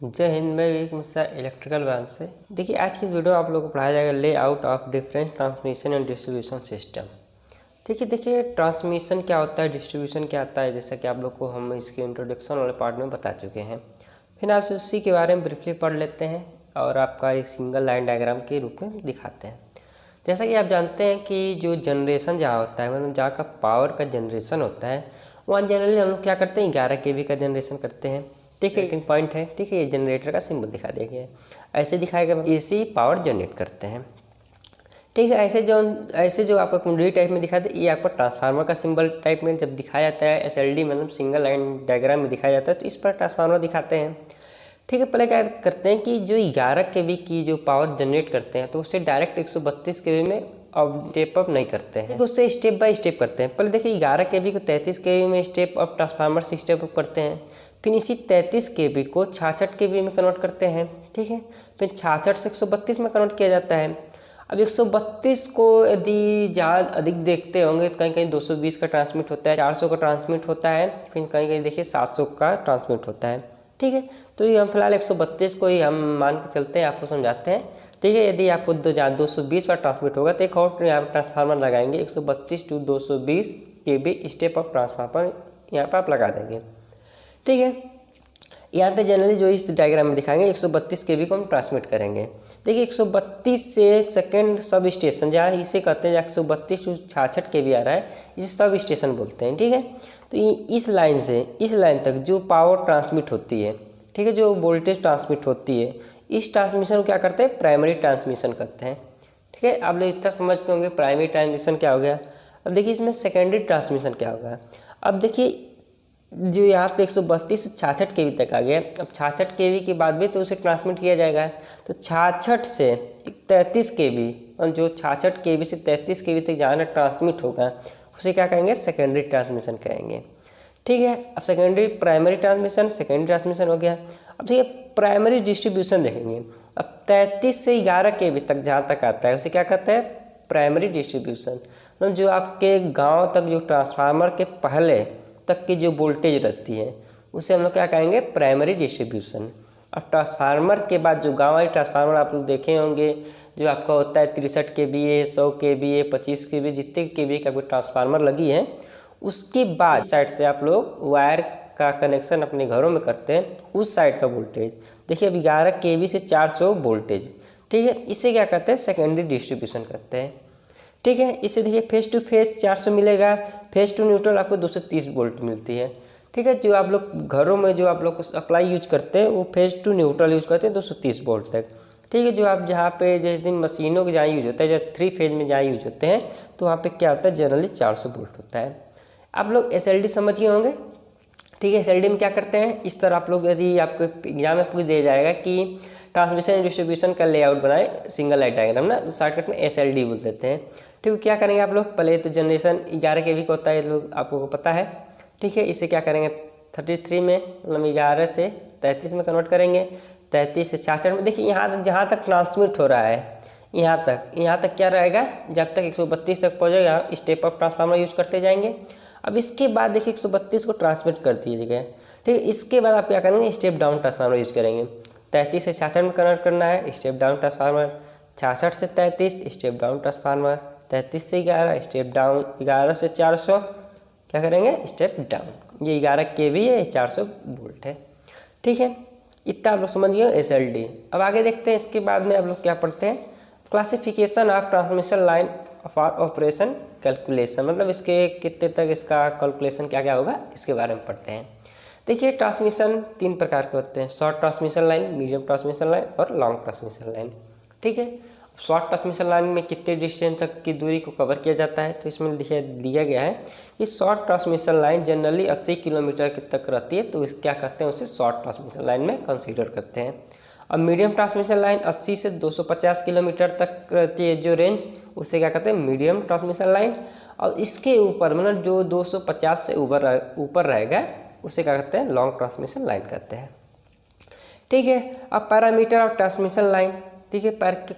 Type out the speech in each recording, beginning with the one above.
जय हिंद। मैं एक मिस्टर इलेक्ट्रिकल ब्रांच से। देखिए, आज की इस वीडियो में आप लोगों को पढ़ाया जाएगा layout of difference transmission and distribution system. ठीक है, देखिए ट्रांसमिशन क्या होता है, डिस्ट्रीब्यूशन क्या आता है, जैसा कि आप लोग को हम इसके इंट्रोडक्शन वाले पार्ट में बता चुके हैं। फिर आज उसी के बारे में ब्रीफली पढ़ लेते हैं और आपका एक सिंगल लाइन डायग्राम के रूप में दिखाते हैं। जैसा कि आप जानते हैं कि जो जनरेशन जहाँ होता है, मतलब जहाँ का पावर का जनरेशन होता है, वहाँ जनरली हम लोग क्या करते हैं, 11 kV का जनरेशन करते हैं। ठीक है, एक पॉइंट है। ठीक है, ये जनरेटर का सिंबल दिखा दिया गया है, ऐसे दिखाएगा एसी पावर जनरेट करते हैं। ठीक है, ऐसे जो आपका कुंडली टाइप में दिखाते हैं, ये आपका ट्रांसफार्मर का सिंबल टाइप में जब दिखाया जाता है, एसएलडी मतलब सिंगल लाइन डायग्राम में दिखाया जाता है, तो इस पर ट्रांसफार्मर दिखाते हैं। ठीक है, पहले क्या करते हैं कि जो 11 kV की जो पावर जनरेट करते हैं, तो उससे डायरेक्ट 132 kV में अब स्टेप अप नहीं करते हैं, उससे स्टेप बाय स्टेप करते हैं। पहले देखिए 11 kV को 33 kV में स्टेप अप ट्रांसफार्मर से स्टेप अप करते हैं, फिर इसी 33 kV को 66 kV में कन्वर्ट करते हैं। ठीक है, फिर 66 से 132 में कन्वर्ट किया जाता है। अब 132 को यदि ज़्यादा अधिक देखते होंगे तो कहीं कहीं 220 का ट्रांसमिट होता है, 400 का ट्रांसमिट होता है, फिर कहीं कहीं देखिए 700 का ट्रांसमिट होता है। ठीक है, तो ये हम फिलहाल 132 को ही हम मान के चलते हैं, आपको समझाते हैं। ठीक है, यदि आपको 220 का ट्रांसमिट होगा तो एक और यहाँ पर ट्रांसफार्मर लगाएंगे, 132 to 220 kV step up transformer यहाँ पर आप लगा देंगे। ठीक है, यहाँ पे जनरली जो इस डायग्राम में दिखाएंगे 132 kV को हम ट्रांसमिट करेंगे। देखिए 132 से सेकंड सब स्टेशन, जहाँ इसे कहते हैं 132 टू 66 kV आ रहा है, इसे सब स्टेशन बोलते हैं। ठीक है, तो इस लाइन से इस लाइन तक जो पावर ट्रांसमिट होती है, ठीक है, जो वोल्टेज ट्रांसमिट होती है, इस ट्रांसमिशन को क्या करते हैं, प्राइमरी ट्रांसमिशन करते हैं। ठीक है, आप लोग इतना समझते होंगे प्राइमरी ट्रांसमिशन क्या हो गया। अब देखिए इसमें सेकेंडरी ट्रांसमिशन क्या होगा। अब देखिए जो यहाँ पे 132 से 66 kV तक आ गया, अब 66 kV के बाद भी तो उसे ट्रांसमिट किया जाएगा, तो 66 से 33 kV, और जो 66 kV से 33 kV तक जहाँ ट्रांसमिट होगा उसे क्या कहेंगे, सेकेंडरी ट्रांसमिशन कहेंगे। ठीक है, अब secondary primary transmission, secondary transmission हो गया। अब देखिए प्राइमरी डिस्ट्रीब्यूशन देखेंगे। अब 33 से 11 kV तक जहाँ तक आता है उसे क्या कहते हैं, प्राइमरी डिस्ट्रीब्यूशन। मतलब जो आपके गाँव तक जो ट्रांसफार्मर के पहले तक की जो वोल्टेज रहती है उसे हम लोग क्या कहेंगे, प्राइमरी डिस्ट्रीब्यूशन। अब ट्रांसफार्मर के बाद जो गाँव वाले ट्रांसफार्मर आप लोग देखे होंगे, जो आपका होता है 63 kVA, 100 kVA, 25 kV, जितने kV का कोई ट्रांसफार्मर लगी है, उसके बाद साइड से आप लोग वायर का कनेक्शन अपने घरों में करते हैं, उस साइड का वोल्टेज देखिए अब 11 kV से 400 वोल्टेज। ठीक है, इसे क्या कहते हैं, सेकेंडरी डिस्ट्रीब्यूशन करते हैं। ठीक है, इसे देखिए फेस टू फेस 400 मिलेगा, फेस टू न्यूट्रल आपको 230 वोल्ट मिलती है। ठीक है, जो आप लोग घरों में जो आप लोग अप्लाई यूज करते हैं वो फेस टू न्यूट्रल यूज करते हैं 230 वोल्ट तक। ठीक है, जो आप जहाँ पे जिस दिन मशीनों के जहाँ यूज होता है, जो 3 फेज में जहाँ यूज होते हैं, तो वहाँ पे क्या होता है, जनरली 400 वोल्ट होता है। आप लोग एसएलडी समझिए होंगे। ठीक है, एसएलडी में क्या करते हैं, इस तरह आप लोग यदि आपको एग्जाम में पूछ दिया जाएगा कि ट्रांसमिशन एंड डिस्ट्रीब्यूशन का लेआउट बनाए सिंगल लाइन डायग्राम ना, तो शॉर्टकट में एसएलडी बोल देते हैं। ठीक है, क्या करेंगे आप लोग, पहले तो जनरेशन 11 kV का होता है, लोग आपको पता है। ठीक है, इसे क्या करेंगे 33 में, मतलब 11 से 33 में कन्वर्ट करेंगे, 33 से 66 में। देखिए यहाँ तक जहाँ तक ट्रांसमिट हो रहा है, यहाँ तक क्या रहेगा, जब तक 132 तक पहुँचेगा स्टेप अप ट्रांसफार्मर यूज करते जाएंगे। अब इसके बाद देखिए 132 को ट्रांसमिट कर दीजिएगा। ठीक है, इसके बाद आप क्या करेंगे, स्टेप डाउन ट्रांसफार्मर यूज करेंगे। 33 से 66 में कन्वर्ट करना है, स्टेप डाउन ट्रांसफार्मर, 66 से 33 स्टेप डाउन ट्रांसफार्मर, 33 से 11 स्टेप डाउन, 11 से 400 क्या करेंगे, स्टेप डाउन। ये 11 kV है, 400 वोल्ट है। ठीक है, इतना आप लोग समझ गए एसएलडी। अब आगे देखते हैं, इसके बाद में आप लोग क्या पढ़ते हैं, classification of transmission line for operation calculation, मतलब इसके कितने तक इसका कैलकुलेशन क्या क्या होगा इसके बारे में पढ़ते हैं। देखिए ट्रांसमिशन 3 प्रकार के होते हैं, short transmission line, medium transmission line और लॉन्ग ट्रांसमिशन लाइन। ठीक है, शॉर्ट ट्रांसमिशन लाइन में कितने डिस्टेंस तक की दूरी को कवर किया जाता है, तो इसमें दिया गया है कि short transmission line generally 80 kilometre तक रहती है, तो क्या कहते हैं, उसे शॉर्ट ट्रांसमिशन लाइन में कंसीडर करते हैं। अब मीडियम ट्रांसमिशन लाइन 80 से 250 किलोमीटर तक रहती है जो रेंज, उससे क्या कहते हैं, मीडियम ट्रांसमिशन लाइन। और इसके ऊपर मतलब जो 250 से ऊपर रहेगा उसे क्या कहते हैं, लॉन्ग ट्रांसमिशन लाइन कहते हैं। ठीक है, अब पैरामीटर ऑफ ट्रांसमिशन लाइन। ठीक है,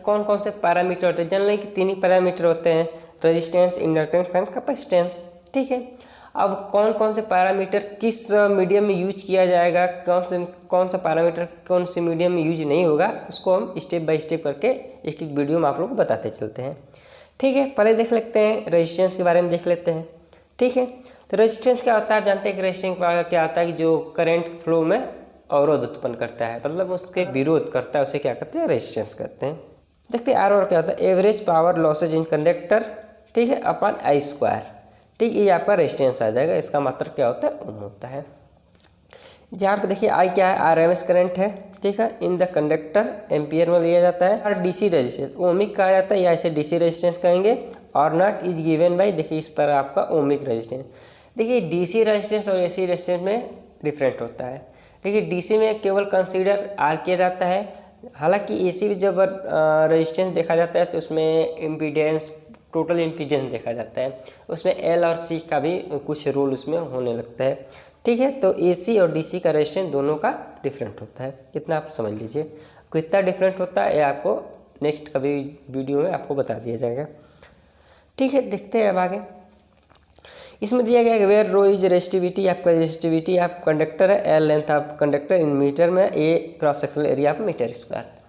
कौन कौन से पैरामीटर होते हैं, जनरली कि 3 ही पैरामीटर होते हैं, रेजिस्टेंस, इंडक्टेंस एंड कैपेसिटेंस। ठीक है, अब कौन कौन से पैरामीटर किस मीडियम में यूज किया जाएगा, कौन सा पैरामीटर कौन से मीडियम में यूज नहीं होगा, उसको हम स्टेप बाय स्टेप करके एक एक वीडियो में आप लोग को बताते चलते हैं। ठीक है, पहले देख लेते हैं रेजिस्टेंस के बारे में देख लेते हैं। ठीक है, तो रेजिस्टेंस क्या होता है, आप जानते हैं कि रेजिस्टेंस क्या होता है कि जो करंट फ्लो में अवरोध उत्पन्न करता है, मतलब उसके विरोध करता है, उसे क्या कहते हैं, रेजिस्टेंस कहते हैं। देखते हैं आर और क्या होता है, average power losses in conductor, ठीक है, अपन आई स्क्वायर। ठीक, ये आपका रेजिस्टेंस आ जाएगा, इसका मात्रक क्या होता है, ओम होता है। जहाँ पे देखिए आई क्या है, आरएमएस करंट है, ठीक है, इन द कंडक्टर एम्पियर में लिया जाता है। और डीसी रेजिस्टेंस ओमिक कहा जाता है, या इसे डीसी रेजिस्टेंस कहेंगे। और नॉट इज गिवन बाई, देखिए इस पर आपका ओमिक रेजिस्टेंस। देखिए डीसी रेजिस्टेंस और एसी रेजिस्टेंस में डिफरेंट होता है। देखिए डीसी में केवल कंसीडर आर किया जाता है, हालांकि एसी में जब रेजिस्टेंस देखा जाता है तो उसमें इम्पीडेंस, टोटल इम्पीडेंस देखा जाता है, उसमें एल और सी का भी कुछ रोल उसमें होने लगता है। ठीक है, तो एसी और डीसी का रेजिस्टेंस दोनों का डिफरेंट होता है, कितना आप समझ लीजिए। कितना डिफरेंट होता है ये आपको नेक्स्ट कभी वीडियो में आपको बता दिया जाएगा। ठीक है, देखते हैं अब आगे। इसमें दिया गया है वेयर रो इज रेजिस्टिविटी, आपका रेजिस्टिविटी आप कंडक्टर है, L length of conductor in metre में, A cross sectional area of metre square.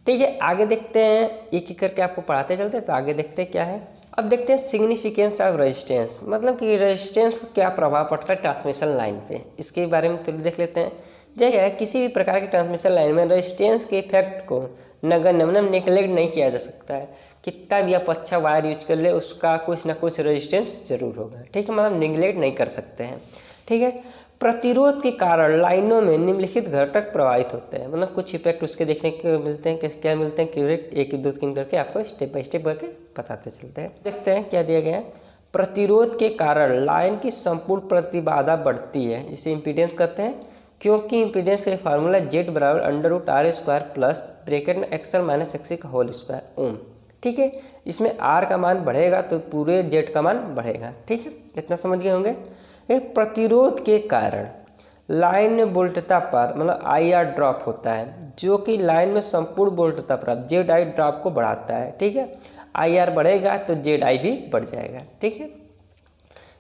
ठीक है, आगे देखते हैं, एक एक करके आपको पढ़ाते चलते हैं, तो आगे देखते हैं क्या है। अब देखते हैं सिग्निफिकेंस ऑफ रेजिस्टेंस, मतलब कि रेजिस्टेंस का क्या प्रभाव पड़ता है ट्रांसमिशन लाइन पे, इसके बारे में थोड़ी देख लेते हैं। देखिए किसी भी प्रकार की ट्रांसमिशन लाइन में रेजिस्टेंस के इफेक्ट को नगण्य मतलब नेगलेक्ट नहीं किया जा सकता है। कितना भी आप अच्छा वायर यूज कर ले, उसका कुछ ना कुछ रेजिस्टेंस जरूर होगा। ठीक है, मतलब निगलेक्ट नहीं कर सकते हैं। ठीक है, प्रतिरोध के कारण लाइनों में निम्नलिखित घटक प्रभावित होते हैं, मतलब कुछ इफेक्ट उसके देखने को मिलते हैं। क्या मिलते हैं, एक दो तीन करके आपको स्टेप बाय स्टेप करके बताते चलते हैं। देखते हैं क्या दिया गया है। प्रतिरोध के कारण लाइन की संपूर्ण प्रतिबाधा बढ़ती है, इसे इम्पीडेंस कहते हैं, क्योंकि इम्पीडेंस का फार्मूला जेड बराबर √r² प्लस ब्रैकेट में XL - XC का होल स्क्वायर ओम। ठीक है, इसमें R का मान बढ़ेगा तो पूरे जेड का मान बढ़ेगा। ठीक है, इतना समझ गए होंगे। एक प्रतिरोध के कारण लाइन में वोल्टता पर मतलब IR ड्रॉप होता है, जो कि लाइन में संपूर्ण वोल्टता पर ZI ड्रॉप को बढ़ाता है। ठीक है, IR बढ़ेगा तो ZI भी बढ़ जाएगा। ठीक है,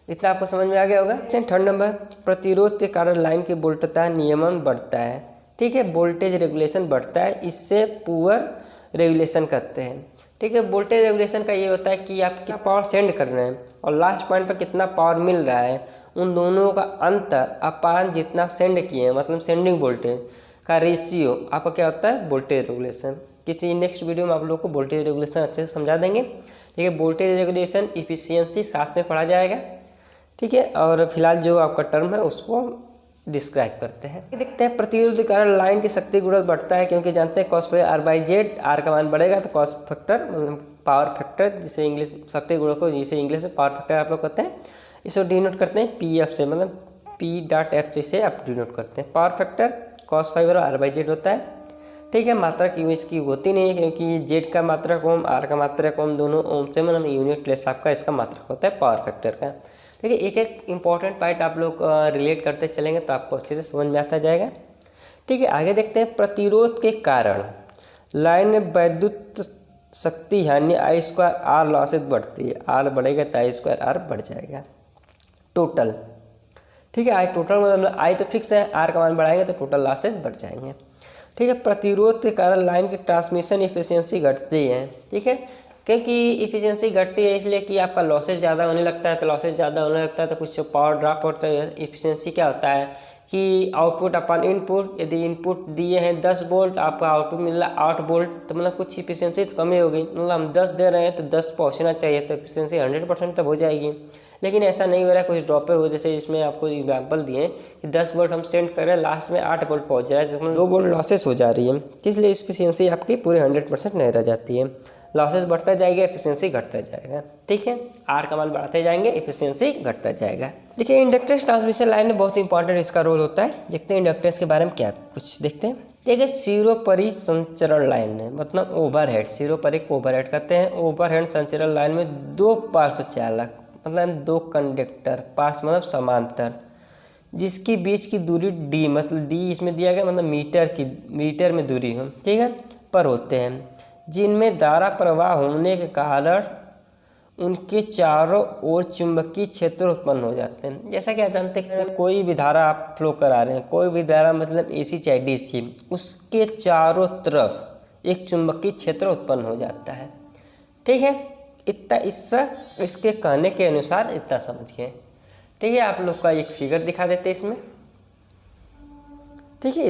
इतना आपको समझ में आ गया होगा। थर्ड नंबर, प्रतिरोध के कारण लाइन की वोल्टता नियमन बढ़ता है। ठीक है, वोल्टेज रेगुलेशन बढ़ता है, इससे पुअर रेगुलेशन करते हैं। ठीक है, वोल्टेज रेगुलेशन का ये होता है कि आप क्या पावर सेंड कर रहे हैं और लास्ट पॉइंट पर कितना पावर मिल रहा है, उन दोनों का अंतर अपान जितना सेंड किए हैं, मतलब सेंडिंग वोल्टेज का रेशियो आपका क्या होता है, वोल्टेज रेगुलेशन। किसी नेक्स्ट वीडियो में आप लोग को वोल्टेज रेगुलेशन अच्छे से समझा देंगे। ठीक है, वोल्टेज रेगुलेशन इफिशियंसी साथ में पढ़ा जाएगा। ठीक है, और फिलहाल जो आपका टर्म है उसको डिस्क्राइब करते हैं। देखते हैं प्रतिरोध के कारण लाइन की शक्ति गुणक बढ़ता है, क्योंकि जानते हैं cos स्क्वायर R/Z, R का मान बढ़ेगा तो कॉस फैक्टर पावर फैक्टर, जिसे इंग्लिश शक्ति गुणक को जिसे इंग्लिश में पावर फैक्टर आप लोग कहते हैं, इसको डिनोट करते हैं PF से, मतलब P.F से आप डिनोट करते हैं। Power factor cos five R/Z होता है। ठीक है, मात्रा की इसकी होती नहीं है, क्योंकि जेड का मात्रक ओम, आर का मात्रक ओम, दोनों ओम से मतलब यूनिट प्लेस आपका इसका मात्रक होता है पावर फैक्टर का। देखिए एक एक इम्पॉर्टेंट पॉइंट आप लोग रिलेट करते चलेंगे तो आपको अच्छे से समझ में आता जाएगा। ठीक है, आगे देखते हैं। प्रतिरोध के कारण लाइन में विद्युत शक्ति यानी I²R लॉसेज बढ़ती है, R बढ़ेगा तो I²R बढ़ जाएगा टोटल। ठीक है, आई टोटल मतलब आई तो फिक्स है, R का मान बढ़ाएंगे तो टोटल लॉसेज बढ़ जाएंगे। ठीक है, प्रतिरोध के कारण लाइन की ट्रांसमिशन इफिशियंसी घटती है। ठीक है, क्योंकि इफिशियंसी घटती है इसलिए कि आपका लॉसेज ज़्यादा होने लगता है, तो लॉसेज ज़्यादा होने लगता है तो कुछ पावर ड्रॉप होता है। इफिशियंसी क्या होता है कि आउटपुट अपन इनपुट, यदि इनपुट दिए हैं 10 वोल्ट, आपका आउटपुट मिल रहा है 8 वोल्ट, तो मतलब कुछ इफिशियंसी तो कमी होगी। मतलब हम 10 दे रहे हैं तो 10 पहुँचना चाहिए, तो इफिशियंसी 100% तब हो जाएगी। लेकिन ऐसा नहीं हो रहा है, कुछ ड्रॉपे हो, जैसे इसमें आपको एग्जाम्पल दिए कि 10 वोल्ट हम सेंड कर रहे हैं, लास्ट में 8 वोल्ट पहुँच जा रहा है, जिसमें 2 वोल्ट लॉसेस हो जा रही है। इसलिए इफिशियंसी आपकी पूरे 100% नहीं रह जाती है। लॉसेस बढ़ता जाएगा, एफिशिएंसी घटता जाएगा। ठीक है, आर का मान बढ़ाते जाएंगे, एफिशिएंसी घटता जाएगा। देखिए इंडक्टेंस ट्रांसमिशन लाइन में बहुत इंपॉर्टेंट इसका रोल होता है। देखते हैं इंडक्टेंस के बारे में क्या कुछ देखते हैं। देखिए सिरोपरि संचरण लाइन है, मतलब ओवरहेड, सिरोपरिक ओवरहेड कहते हैं। ओवरहेड संचरण लाइन में 2 पार्श्व चालक मतलब 2 कंडक्टर, पार्श्व मतलब समांतर, जिसकी बीच की दूरी d मतलब d इसमें दिया गया मतलब मीटर में दूरी हो, ठीक है, पर होते हैं, जिनमें धारा प्रवाह होने के कारण उनके चारों ओर चुंबकीय क्षेत्र उत्पन्न हो जाते हैं। जैसा कि आप जानते हैं कोई भी धारा आप फ्लो करा रहे हैं, कोई भी धारा मतलब AC चाहे DC, उसके चारों तरफ एक चुंबकीय क्षेत्र उत्पन्न हो जाता है। ठीक है, इतना इसके कहने के अनुसार इतना समझ गए। ठीक है, आप लोग का एक फिगर दिखा देते हैं इसमें। ठीक है,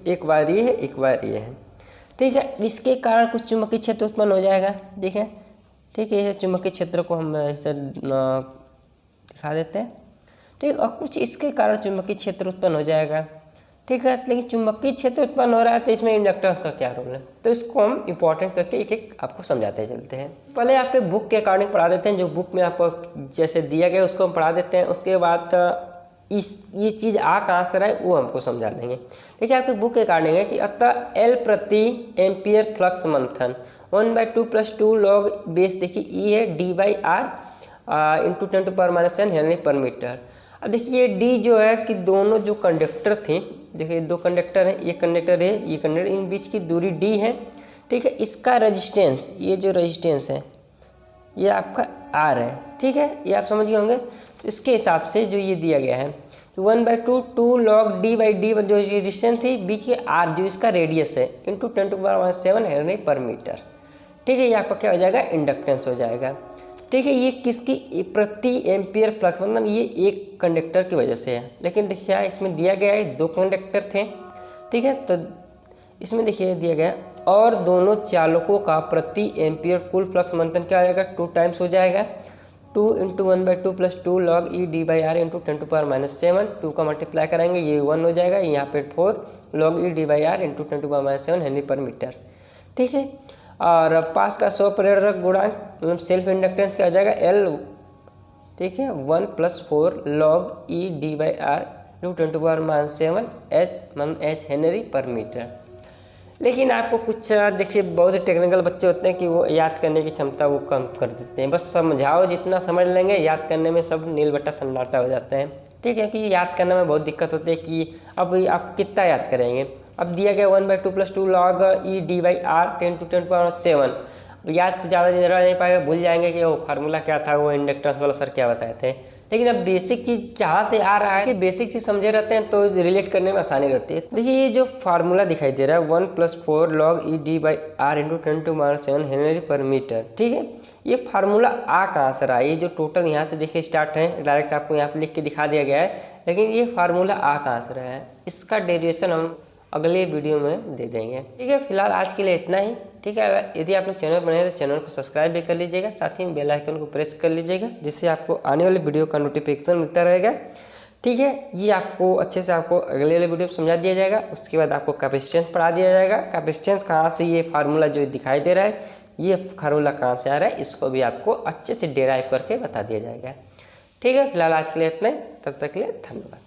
एक बार ये है, एक बार ये है। ठीक है, इसके कारण कुछ चुंबकीय क्षेत्र उत्पन्न हो जाएगा। ठीक है, ये चुंबकीय क्षेत्र को हम इसे दिखा देते हैं। ठीक, और कुछ इसके कारण चुंबकीय क्षेत्र उत्पन्न हो जाएगा। ठीक है, लेकिन चुंबकीय क्षेत्र उत्पन्न हो रहा है तो इसमें इंडक्टेंस का क्या रोल है, तो इसको हम इंपॉर्टेंट करके एक एक आपको समझाते चलते हैं। पहले आपके बुक के अकॉर्डिंग पढ़ा देते हैं, जो बुक में आपको जैसे दिया गया उसको हम पढ़ा देते हैं। उसके बाद ये चीज़ कहाँ से रहा है वो हमको समझा देंगे। देखिए, आपके बुक के अकॉर्डिंग है कि अतः L प्रति एम्पियर फ्लक्स मंथन 1/2 + 2 log बेस, देखिए E है d/r × 10⁻⁷ हेनरी पर मीटर। अब देखिए D जो है कि दोनों जो कंडक्टर थे, देखिए 2 कंडक्टर हैं, ये कंडक्टर है, ये कंडक्टर, इन बीच की दूरी D है। ठीक है, इसका रजिस्टेंस, ये जो रजिस्टेंस है ये आपका R है। ठीक है, ये आप समझ गए होंगे। तो इसके हिसाब से जो ये दिया गया है कि 1/2 log d/d जो डिस्टेंस थी बीच के R जो इसका रेडियस है × 10⁻⁷ हेनरी पर मीटर। ठीक है, ये आपका क्या हो जाएगा, इंडक्टेंस हो जाएगा। ठीक है, ये किसकी, प्रति एम्पियर फ्लक्स, मतलब ये एक कंडक्टर की वजह से है। लेकिन देखिए इसमें दिया गया है 2 कंडक्टर थे। ठीक है, तो इसमें देखिए दिया गया और दोनों चालकों का प्रति एम्पियर कुल फ्लक्स मंथन क्या हो जाएगा, 2 टाइम्स हो जाएगा। 2 × 1/2 + 2 log E d/r × 10⁻⁷, 2 का मल्टीप्लाई करेंगे ये 1 हो जाएगा, यहाँ पे 4 log E d/r × 10⁻⁷ हेनरी पर मीटर। ठीक है, और पास का स्वप्रेरक गुणांक मतलब सेल्फ इंडक्टेंस क्या हो जाएगा L। ठीक है, 1 + 4 log E d/r × 10⁻⁷ h Henry पर मीटर। लेकिन आपको कुछ देखिए बहुत ही टेक्निकल बच्चे होते हैं कि वो याद करने की क्षमता वो कम कर देते हैं। बस समझाओ, जितना समझ लेंगे, याद करने में सब नील बट्टा सन्नाटा हो जाते हैं। ठीक है, कि याद करने में बहुत दिक्कत होती है कि अब आप कितना याद करेंगे। अब दिया गया 1/2 + 2 log E d/r 10 × 10⁻⁷। याद तो ज़्यादा दिन रह नहीं पाएगा, भूल जाएंगे कि वो फार्मूला क्या था, वो इंडक्टेंस वाला सर क्या बताए थे। लेकिन अब बेसिक चीज़ जहाँ से आ रहा है कि बेसिक चीज़ समझे रहते हैं तो रिलेट करने में आसानी रहती है। देखिए ये जो फार्मूला दिखाई दे रहा है 1 + 4 log E d/r × 10⁻⁷ हेनरी पर मीटर। ठीक है, ये फार्मूला कहाँ से रहा है, ये जो टोटल यहाँ से देखिए स्टार्ट है, डायरेक्ट आपको यहाँ पे लिख के दिखा दिया गया है। लेकिन ये फार्मूला कहाँ से रहा है, इसका डेरिवेशन हम अगले वीडियो में दे देंगे। ठीक है, फिलहाल आज के लिए इतना ही। ठीक है, यदि आप लोग चैनल पर नए हैं तो चैनल को सब्सक्राइब भी कर लीजिएगा, साथ ही बेल आइकन को प्रेस कर लीजिएगा, जिससे आपको आने वाले वीडियो का नोटिफिकेशन मिलता रहेगा। ठीक है, ये आपको अच्छे से आपको अगले वाले वीडियो में समझा दिया जाएगा। उसके बाद आपको कैपेसिटेंस पढ़ा दिया जाएगा। कैपेसिटेंस कहाँ से, ये फार्मूला जो दिखाई दे रहा है ये फार्मूला कहाँ से आ रहा है, इसको भी आपको अच्छे से डेराइव करके बता दिया जाएगा। ठीक है, फिलहाल आज के लिए इतना ही, तब तक के लिए धन्यवाद।